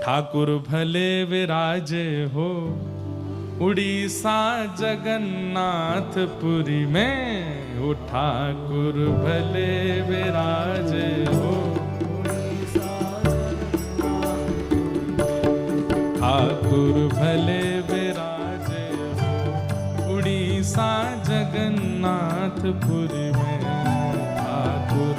ठाकुर भले विराजे हो उड़ीसा जगन्नाथपुरी में, ओ ठाकुर भले विराजे हो। ठाकुर भले विराजे हो उड़ीसा जगन्नाथपुरी में, ठाकुर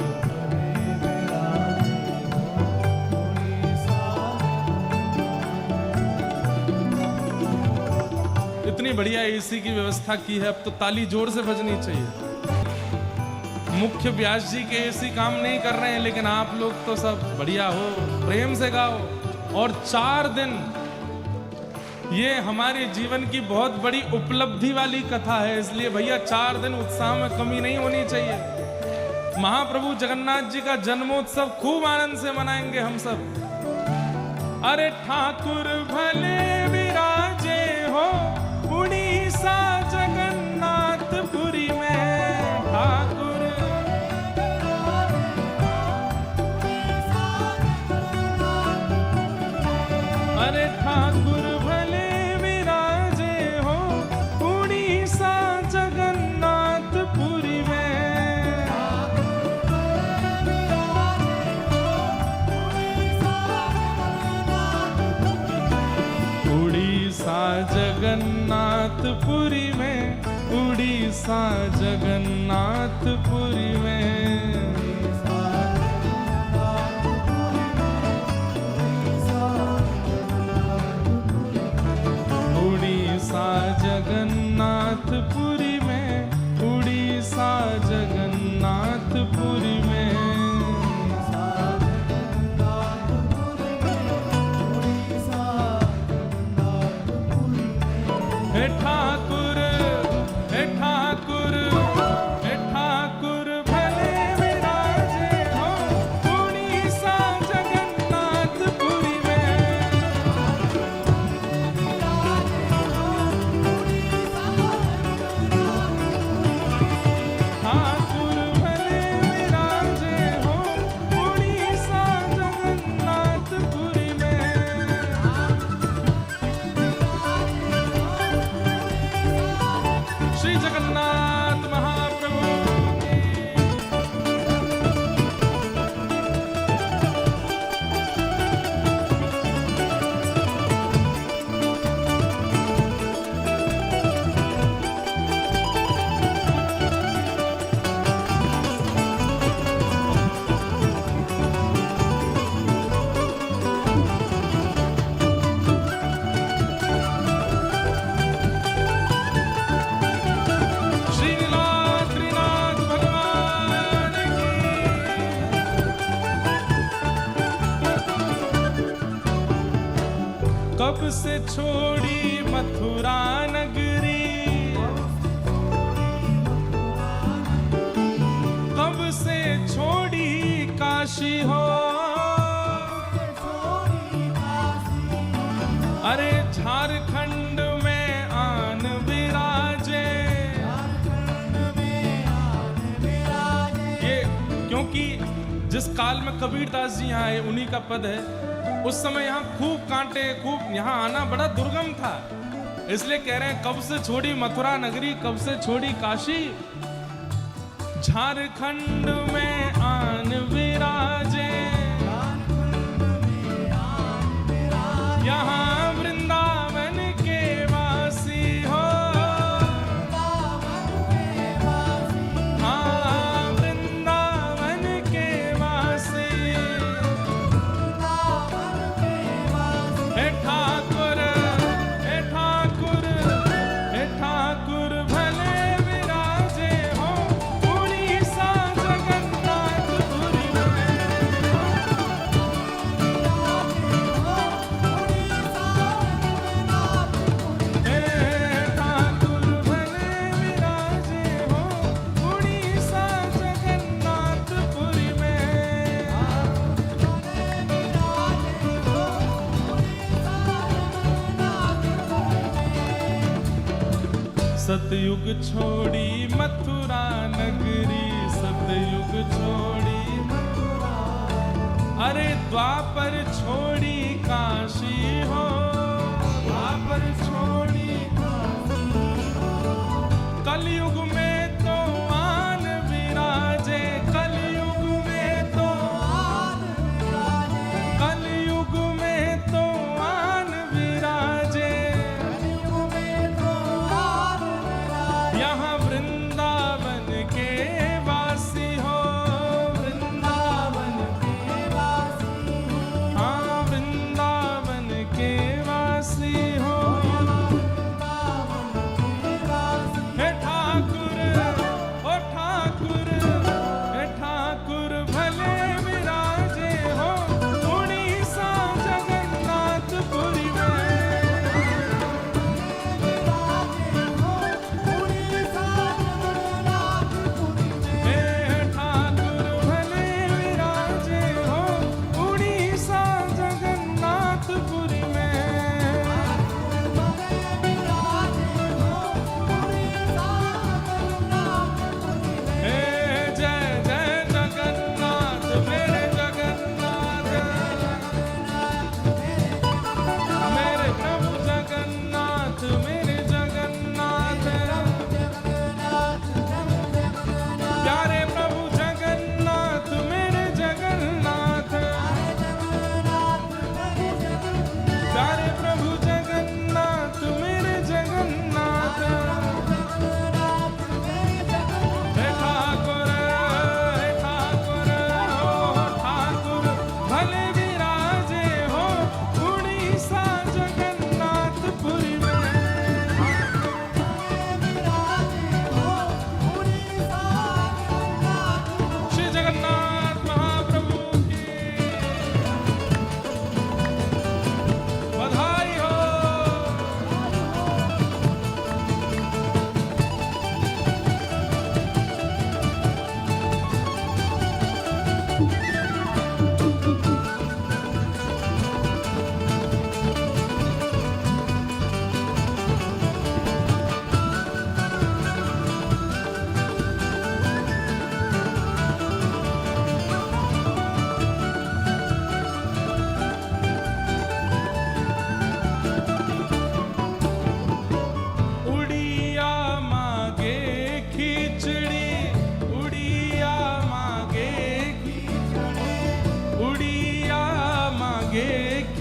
इतनी बढ़िया एसी की व्यवस्था की है, अब तो ताली जोर से बजनी चाहिए। मुख्य व्यास जी के एसी काम नहीं कर रहे हैं, लेकिन आप लोग तो सब बढ़िया हो, प्रेम से गाओ। और 4 दिन ये हमारे जीवन की बहुत बड़ी उपलब्धि वाली कथा है, इसलिए भैया 4 दिन उत्साह में कमी नहीं होनी चाहिए। महाप्रभु जगन्नाथ जी का जन्मोत्सव खूब आनंद से मनाएंगे हम सब। अरे ठाकुर भले विराजे हो उड़ीसा जगन्नाथपुरी में, ठाकुर अरे ठाकुर भले विराजे हो उड़ीसा जगन्नाथपुरी में, उड़ीसा जगन्नाथपुरी में, उड़ीसा जगन्नाथपुरी में। उड़ीसा जगन्नाथपुरी में, उड़ीसा जगन्नाथपुरी में। हे ठाकुर, हे ठाकुर, हे ठाकुर भले विराजे हो उड़ीसा जगन्नाथपुरी में, ठाकुर भले विराजे हो उड़ीसा जगन्नाथपुरी में। श्री जगन्नाथ महाप्रभु की। कब से छोड़ी मथुरा नगरी, कब से छोड़ी काशी हो, अरे झारखंड में आन विराजे। ये क्योंकि जिस काल में कबीरदास जी यहाँ आए उन्हीं का पद है। उस समय यहाँ खूब कांटे, खूब यहाँ आना बड़ा दुर्गम था, इसलिए कह रहे हैं कब से छोड़ी मथुरा नगरी, कब से छोड़ी काशी, झारखंड में आन विराजे। यहाँ वृंदावन के वासी हो, हाँ वृंदावन के वासी। हे ठाकुर, हे ठाकुर, हे ठाकुर भले विराजे हो उड़ीसा जगन्नाथपुरी में। सतयुग छोड़ी मथुरा नगरी, सतयुग छोड़ी मथुरा, अरे द्वापर छोड़ी काशी।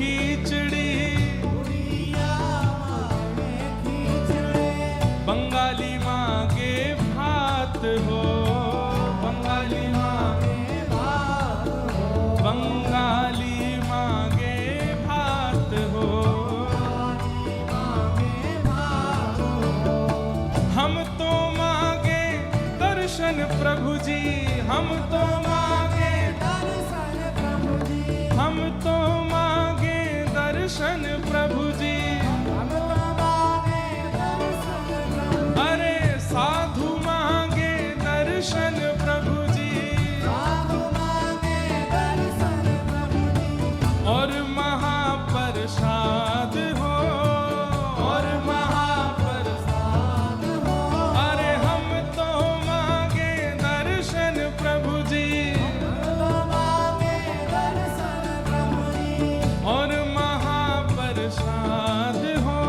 खींचड़ी, बंगाली मांगे भात हो, बंगाली मांगे भात हो, बंगाली मांगे भात हो, हम तो मांगे दर्शन प्रभु जी, हम तो मांगे दर्शन प्रभु जी, हम तो मांगे दर्शन प्रभु जी, हम तो मांगे दर्शन प्रभु जी। अरे साधु मांगे दर्शन प्रभु जी, साधु मांगे दर्शन प्रभु जी, और महाप्रसाद हो, और महाप्रसाद हो। अरे हम तो मांगे दर्शन प्रभु जी, और महाप्रसाद हो,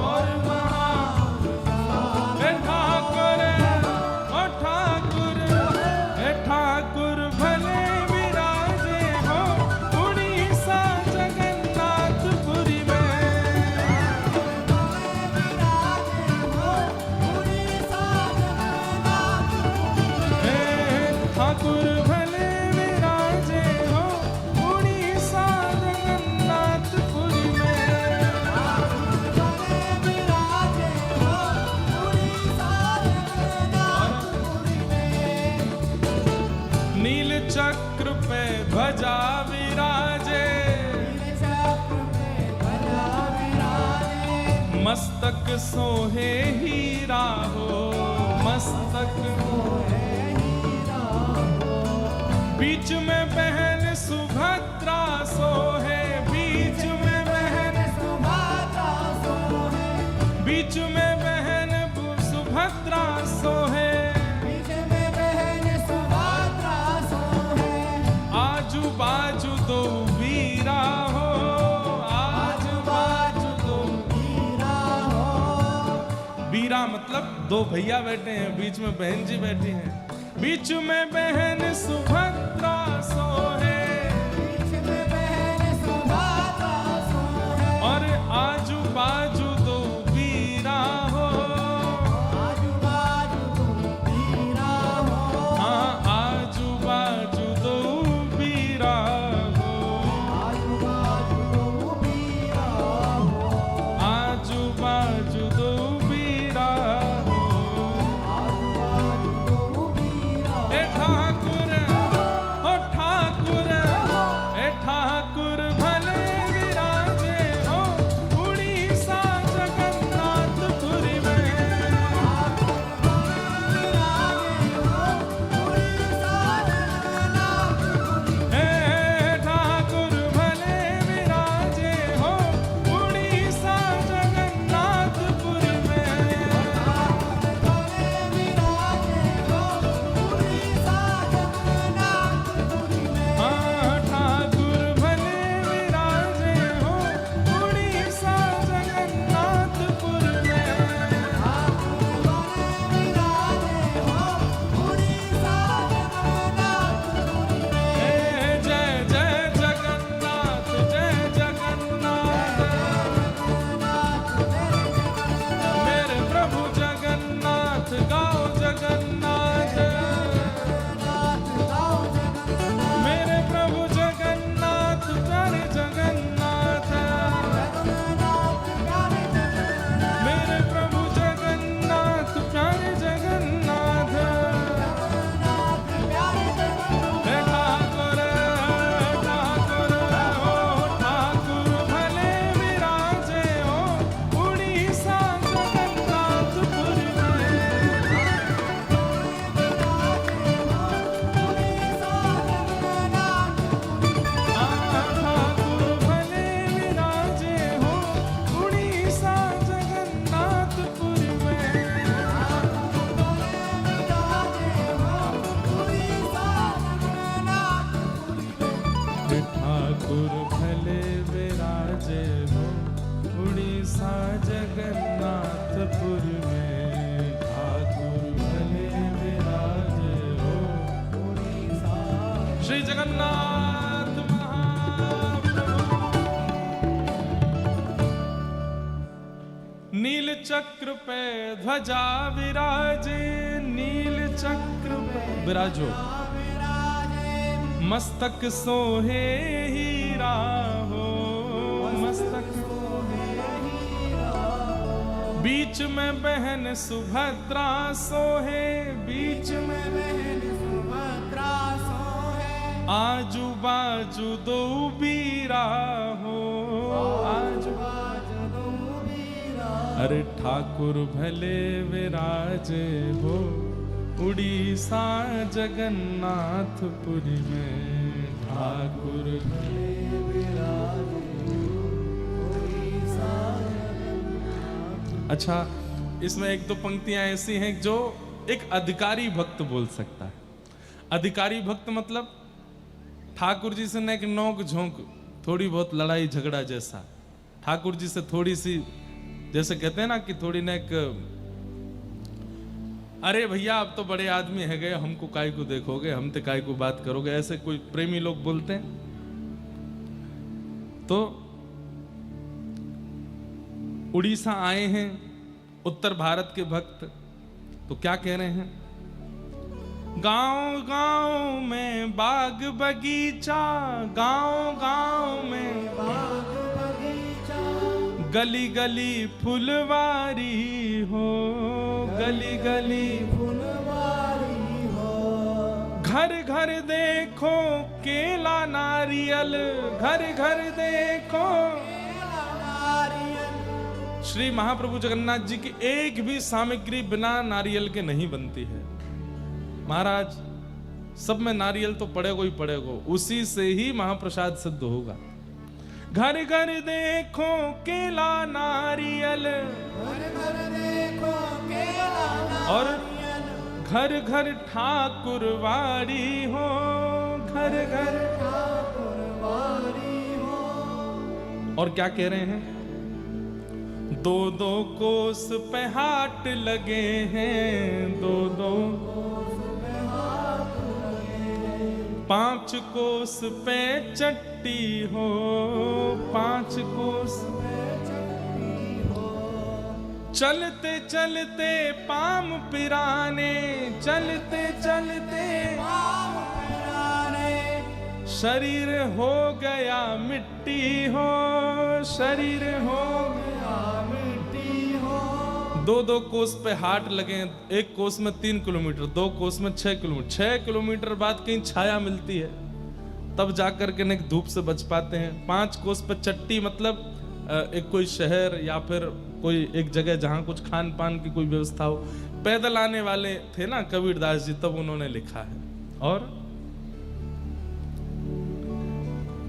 और महाप्रसाद। हे ठाकुर, ओ ठाकुर, हे ठाकुर भले विराजे हो उड़ीसा जगन्नाथपुरी में, हे ठाकुर भले विराजे हो उड़ीसा जगन्नाथपुरी में, नील चक्र पे ध्वजा विराजे, मस्तक सोहे हीरा हो, मस्तक बीच में बहन सुभद्रा सोहे, बीच में बहन सुभद्रा सोहे, बीच में बहन सुभद्रा सोहे, बीच में बहन सुभद्रा सोहे, आजू बाजू दो वीरा हो, आजू बाजू दो वीरा हो। वीरा मतलब दो भैया बैठे हैं, बीच में बहन जी बैठी हैं, बीच में बहन सुभद्रा सोहे, बीच में बहन सुभद्रा सोहे, और आजू बाजू दो वीरा हो, आजू बाजू दो वीरा हो, हाँ आजू बाजू दो वीरा हो, आजू बाजू दो वीरा हो, आजू बाजू दो वीरा हो। हे ठाकुर, ओ ठाकुर चक्र पे ध्वजा विराजे, नील चक्र पे विराजो, मस्तक सोहे हीरा हो, मस्तक बीच में बहन सुभद्रा सोहे, बीच में बहन सुभद्रा सोहे, आजू बाजू दो बीरा हो, आजू बाजू दो बीरा। अरे ठाकुर भले विराजे हो उड़ीसा जगन्नाथपुरी में, ठाकुर भले विराजे उड़ीसा। अच्छा, इसमें एक दो पंक्तियां ऐसी हैं जो एक अधिकारी भक्त बोल सकता है। अधिकारी भक्त मतलब ठाकुर जी से न एक नोक झोंक, थोड़ी बहुत लड़ाई झगड़ा जैसा, ठाकुर जी से थोड़ी सी, जैसे कहते हैं ना कि थोड़ी न एक, अरे भैया अब तो बड़े आदमी है गए, हमको काय को देखोगे, हम तो काय को बात करोगे, ऐसे कोई प्रेमी लोग बोलते हैं। तो उड़ीसा आए हैं उत्तर भारत के भक्त, तो क्या कह रहे हैं? गांव गांव में बाग बगीचा, गांव गांव में बाग बगीचा, गली गली फुलवारी हो, गली गली फुलवारी हो, घर घर देखो केला नारियल, घर घर देखो केला नारियल। श्री महाप्रभु जगन्नाथ जी की एक भी सामग्री बिना नारियल के नहीं बनती है महाराज, सब में नारियल तो पड़ेगा ही पड़ेगा, उसी से ही महाप्रसाद सिद्ध होगा। घर घर देखो केला नारियल, घर घर देखो केला नारियल, और घर घर ठाकुर वारी हो, घर घर ठाकुर वारी हो। और क्या कह रहे हैं? दो दो कोस पे हाट लगे हैं, दो दो 5 कोस पे चट्टी हो, 5 कोस पे चट्टी हो, चलते चलते पाम पिराने, चलते चलते पाम पिराने, शरीर हो गया मिट्टी हो, शरीर हो गया मिट्टी हो। 2-2 कोस पे हाट लगे, एक कोस में 3 किलोमीटर, 2 कोस में 6 किलोमीटर, 6 किलोमीटर बाद कहीं छाया मिलती है तब जाकर के एक धूप से बच पाते हैं। 5 कोस पे चट्टी मतलब एक कोई शहर या फिर कोई एक जगह जहां कुछ खान पान की कोई व्यवस्था हो। पैदल आने वाले थे ना कबीरदास जी, तब उन्होंने लिखा है। और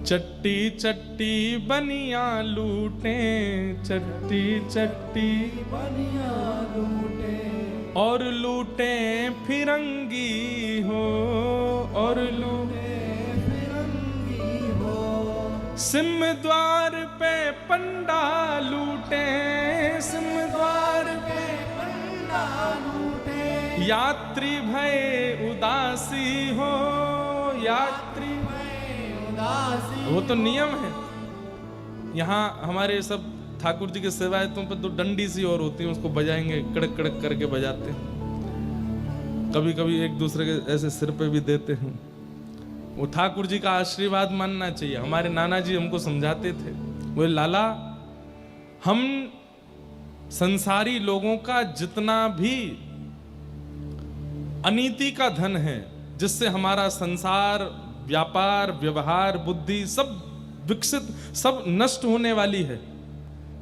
चट्टी चट्टी बनिया लूटे, चट्टी चट्टी बनिया लूटे, और लूटे फिरंगी हो, और लूटे फिरंगी हो, सिंह द्वार पे पंडा लूटे, सिंह द्वार पे पंडा लूटे, यात्री भय उदासी हो, यात्री वो तो नियम है। यहाँ हमारे सब ठाकुर जी के सेवायतों पे तो डंडी सी और होती है, उसको बजाएंगे, कड़क कड़क करके बजाते हैं, कभी कभी एक दूसरे के ऐसे सिर पे भी देते हैं। वो ठाकुर जी का आशीर्वाद मानना चाहिए। हमारे नाना जी हमको समझाते थे, वो लाला हम संसारी लोगों का जितना भी अनीति का धन है, जिससे हमारा संसार, व्यापार, व्यवहार, बुद्धि सब विकसित, सब नष्ट होने वाली है,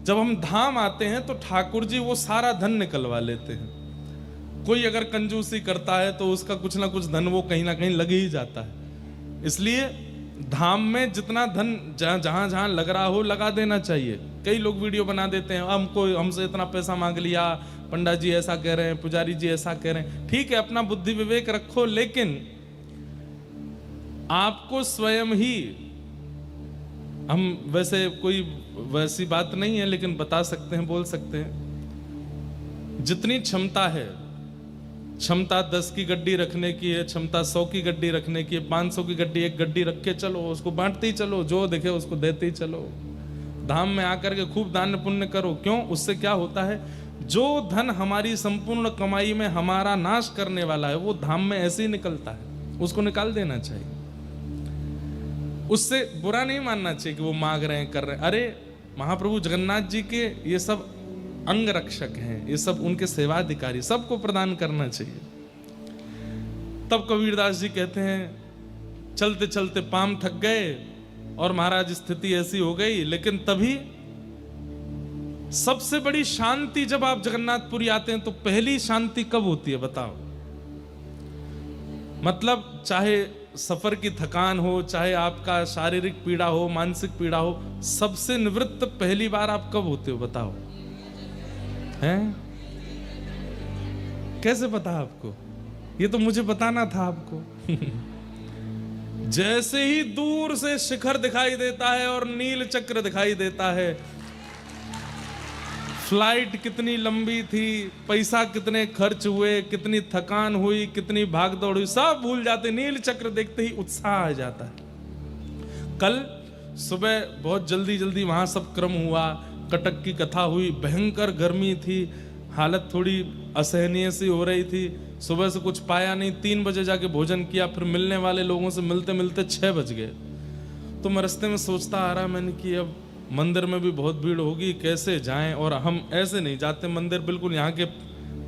जब हम धाम आते हैं तो ठाकुर जी वो सारा धन निकलवा लेते हैं। कोई अगर कंजूसी करता है तो उसका कुछ ना कुछ धन वो कहीं ना कहीं लग ही जाता है। इसलिए धाम में जितना धन जहां जहां लग रहा हो लगा देना चाहिए। कई लोग वीडियो बना देते हैं, हमसे इतना पैसा मांग लिया, पंडा जी ऐसा कह रहे हैं, पुजारी जी ऐसा कह रहे हैं। ठीक है, अपना बुद्धि विवेक रखो, लेकिन आपको स्वयं ही, हम वैसे कोई वैसी बात नहीं है लेकिन बता सकते हैं, बोल सकते हैं, जितनी क्षमता है, क्षमता 10 की गड्डी रखने की है, क्षमता 100 की गड्डी रखने की है, 500 की गड्डी, एक गड्डी रख के चलो, उसको बांटते ही चलो, जो देखे उसको देते ही चलो। धाम में आकर के खूब दान पुण्य करो। क्यों? उससे क्या होता है, जो धन हमारी संपूर्ण कमाई में हमारा नाश करने वाला है वो धाम में ऐसे ही निकलता है, उसको निकाल देना चाहिए। उससे बुरा नहीं मानना चाहिए कि वो मांग रहे हैं, कर रहे हैं। अरे महाप्रभु जगन्नाथ जी के ये सब अंग रक्षक हैं, ये सब उनके सेवाधिकारी, सबको प्रदान करना चाहिए। तब कबीरदास जी कहते हैं चलते चलते पांव थक गए और महाराज स्थिति ऐसी हो गई, लेकिन तभी सबसे बड़ी शांति जब आप जगन्नाथपुरी आते हैं तो पहली शांति कब होती है बताओ? मतलब चाहे सफर की थकान हो, चाहे आपका शारीरिक पीड़ा हो, मानसिक पीड़ा हो, सबसे निवृत्त पहली बार आप कब होते हो बताओ? हैं? कैसे पता आपको? ये तो मुझे बताना था आपको। जैसे ही दूर से शिखर दिखाई देता है और नील चक्र दिखाई देता है, फ्लाइट कितनी लंबी थी, पैसा कितने खर्च हुए, कितनी थकान हुई, कितनी भागदौड़ हुई, सब भूल जाते। नील चक्र देखते ही उत्साह आ जाता है। कल सुबह बहुत जल्दी जल्दी वहां सब क्रम हुआ, कटक की कथा हुई, भयंकर गर्मी थी, हालत थोड़ी असहनीय सी हो रही थी। सुबह से कुछ पाया नहीं, 3 बजे जाके भोजन किया, फिर मिलने वाले लोगों से मिलते मिलते 6 बज गए। तो मैं रास्ते में सोचता आ रहा मैंने कि अब मंदिर में भी बहुत भीड़ होगी, कैसे जाएं? और हम ऐसे नहीं जाते मंदिर, बिल्कुल यहाँ के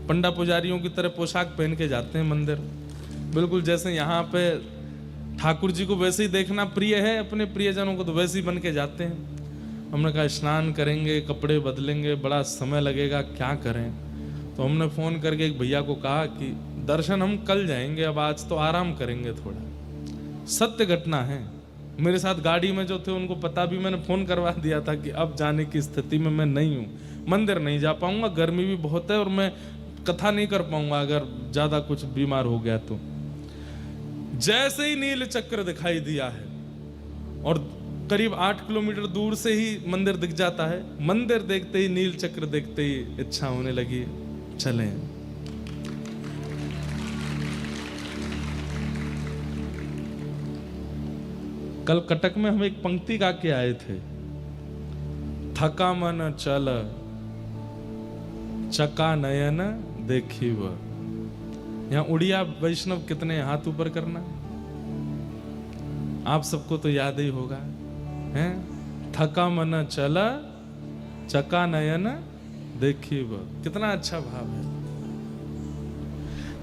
पंडा पुजारियों की तरह पोशाक पहन के जाते हैं मंदिर, बिल्कुल जैसे यहाँ पे ठाकुर जी को वैसे ही देखना प्रिय है, अपने प्रियजनों को तो वैसे ही बन के जाते हैं। हमने कहा स्नान करेंगे, कपड़े बदलेंगे, बड़ा समय लगेगा, क्या करें? तो हमने फ़ोन करके एक भैया को कहा कि दर्शन हम कल जाएंगे, अब आज तो आराम करेंगे थोड़ा। सत्य घटना है, मेरे साथ गाड़ी में जो थे उनको पता भी, मैंने फ़ोन करवा दिया था कि अब जाने की स्थिति में मैं नहीं हूँ, मंदिर नहीं जा पाऊँगा, गर्मी भी बहुत है और मैं कथा नहीं कर पाऊँगा अगर ज़्यादा कुछ बीमार हो गया तो। जैसे ही नील चक्र दिखाई दिया है और करीब 8 किलोमीटर दूर से ही मंदिर दिख जाता है, मंदिर देखते ही, नील चक्र देखते ही इच्छा होने लगी चलें। कल कटक में हम एक पंक्ति गा के आए थे, थका मन चल चका नयन देखी वह। यहां उड़िया वैष्णव कितने, हाथ ऊपर करना, आप सबको तो याद ही होगा, हैं? थका मन चला चका नयन देखी वह, कितना अच्छा भाव है।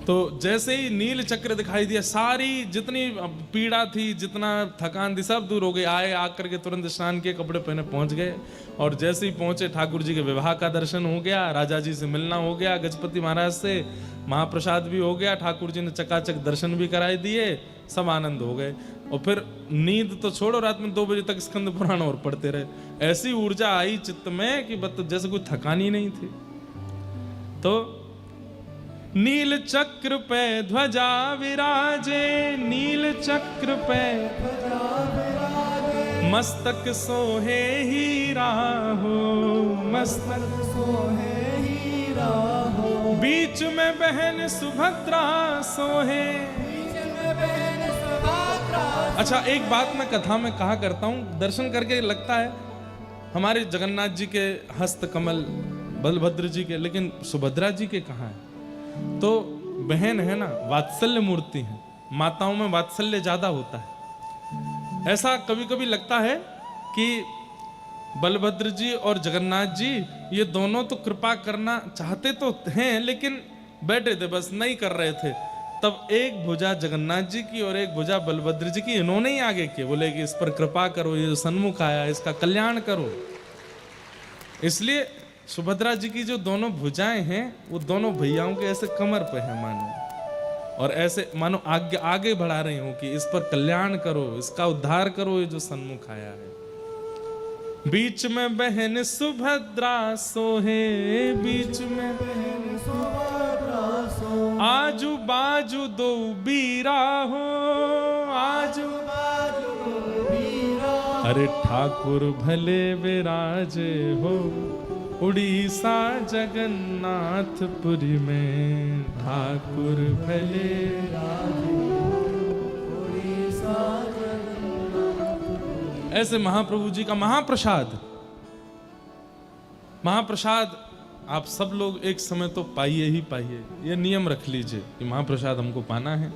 तो जैसे ही नील चक्र दिखाई दिया, सारी जितनी पीड़ा थी, जितना थकान थी, सब दूर हो गई। आए, आकर के तुरंत स्नान किए, कपड़े पहने पहुंच गए और जैसे ही पहुंचे ठाकुर जी के विवाह का दर्शन हो गया, राजा जी से मिलना हो गया, गजपति महाराज से महाप्रसाद भी हो गया, ठाकुर जी ने चकाचक दर्शन भी कराए दिए, सब आनंद हो गए। और फिर नींद तो छोड़ो, रात में 2 बजे तक स्कंद पुराण और पढ़ते रहे। ऐसी ऊर्जा आई चित्त में कि बस जैसे कोई थकान ही नहीं थी। तो नील चक्र पे ध्वजा विराजे, नील चक्र पे मस्तक सोहे हीरा हो, मस्तक सोहे हीरा हो, बीच में बहन सुभद्रा सोहे। अच्छा, एक बात मैं कथा में कहा करता हूँ, दर्शन करके लगता है हमारे जगन्नाथ जी के हस्त कमल, बलभद्र जी के, लेकिन सुभद्रा जी के कहाँ है? तो बहन है ना, वात्सल्य मूर्ति है, माताओं में वात्सल्य ज्यादा होता है। ऐसा कभी कभी लगता है कि बलभद्र जी और जगन्नाथ जी ये दोनों तो कृपा करना चाहते तो हैं, लेकिन बैठे थे बस, नहीं कर रहे थे। तब एक भुजा जगन्नाथ जी की और एक भुजा बलभद्र जी की इन्होंने ही आगे किए, बोले कि इस पर कृपा करो, ये जो सन्मुख आया इसका कल्याण करो। इसलिए सुभद्रा जी की जो दोनों भुजाएं हैं वो दोनों भैयाओं के ऐसे कमर पे है मानो, और ऐसे मानो आगे आगे बढ़ा रही हूं कि इस पर कल्याण करो, इसका उद्धार करो, ये जो सन्मुख आया है। बीच में बहन सुभद्रा सोहे, बीच में बहन सुभद्रा सोहे, आजू बाजू दो बीरा हो, आजू बाजू दो बीरा। अरे ठाकुर भले विराजे हो उड़ीसा जगन्नाथपुरी में, ठाकुर भले उड़ीसा जगन्नाथपुरी। ऐसे महाप्रभु जी का महाप्रसाद आप सब लोग एक समय तो पाइए ही पाइए, ये नियम रख लीजिए कि महाप्रसाद हमको पाना है।